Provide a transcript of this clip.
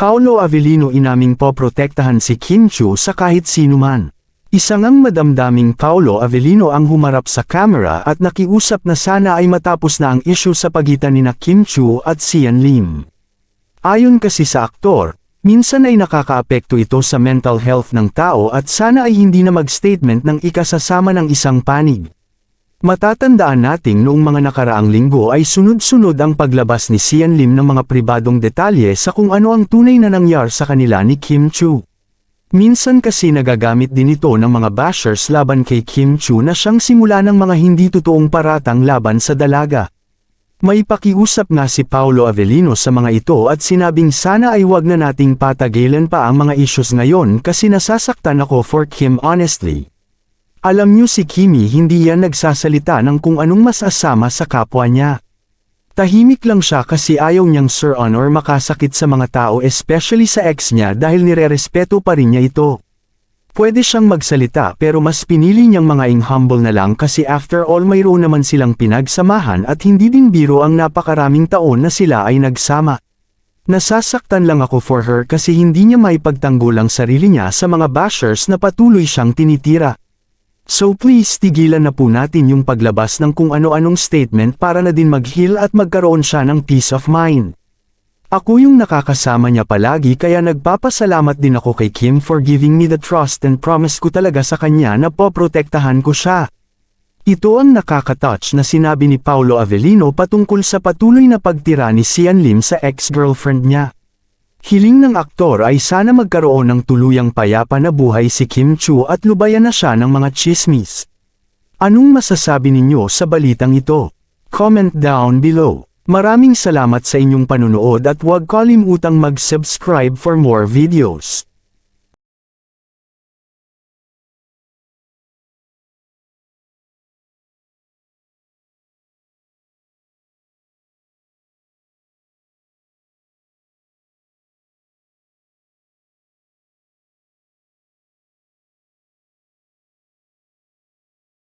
Paolo Avellino inaming poprotektahan si Kim Chiu sa kahit sino man. Isa ngang madamdaming Paolo Avellino ang humarap sa camera at nakiusap na sana ay matapos na ang issue sa pagitan nina Kim Chiu at Sian Lim. Ayon kasi sa aktor, minsan ay nakakaapekto ito sa mental health ng tao at sana ay hindi na mag-statement ng ikasasama ng isang panig. Matatandaan nating noong mga nakaraang linggo ay sunod-sunod ang paglabas ni Sian Lim ng mga pribadong detalye sa kung ano ang tunay na nangyari sa kanila ni Kim Chiu. Minsan kasi nagagamit din ito ng mga bashers laban kay Kim Chiu na siyang simula ng mga hindi totoong paratang laban sa dalaga. May pakiusap nga si Paolo Avellino sa mga ito at sinabing sana ay wag na nating patagilan pa ang mga issues ngayon kasi nasasaktan ako for Kim honestly. Alam niyo si Kimi hindi yan nagsasalita ng kung anong masasama sa kapwa niya. Tahimik lang siya kasi ayaw niyang sir on or makasakit sa mga tao especially sa ex niya dahil nirerespeto pa rin niya ito. Pwede siyang magsalita pero mas pinili niyang mangaing humble na lang kasi after all mayroon naman silang pinagsamahan at hindi din biro ang napakaraming taon na sila ay nagsama. Nasasaktan lang ako for her kasi hindi niya maipagtanggol ang sarili niya sa mga bashers na patuloy siyang tinitira. So please tigilan na po natin yung paglabas ng kung ano-anong statement para na din mag-heal at magkaroon siya ng peace of mind. Ako yung nakakasama niya palagi kaya nagpapasalamat din ako kay Kim for giving me the trust and promise ko talaga sa kanya na poprotektahan ko siya. Ito ang nakakatouch na sinabi ni Paolo Avellino patungkol sa patuloy na pagtira ni Sian Lim sa ex-girlfriend niya. Hiling ng aktor ay sana magkaroon ng tuluyang payapa na buhay si Kim Chiu at lubayan na siya ng mga chismis. Anong masasabi ninyo sa balitang ito? Comment down below. Maraming salamat sa inyong panunood at huwag kalimutang mag-subscribe for more videos.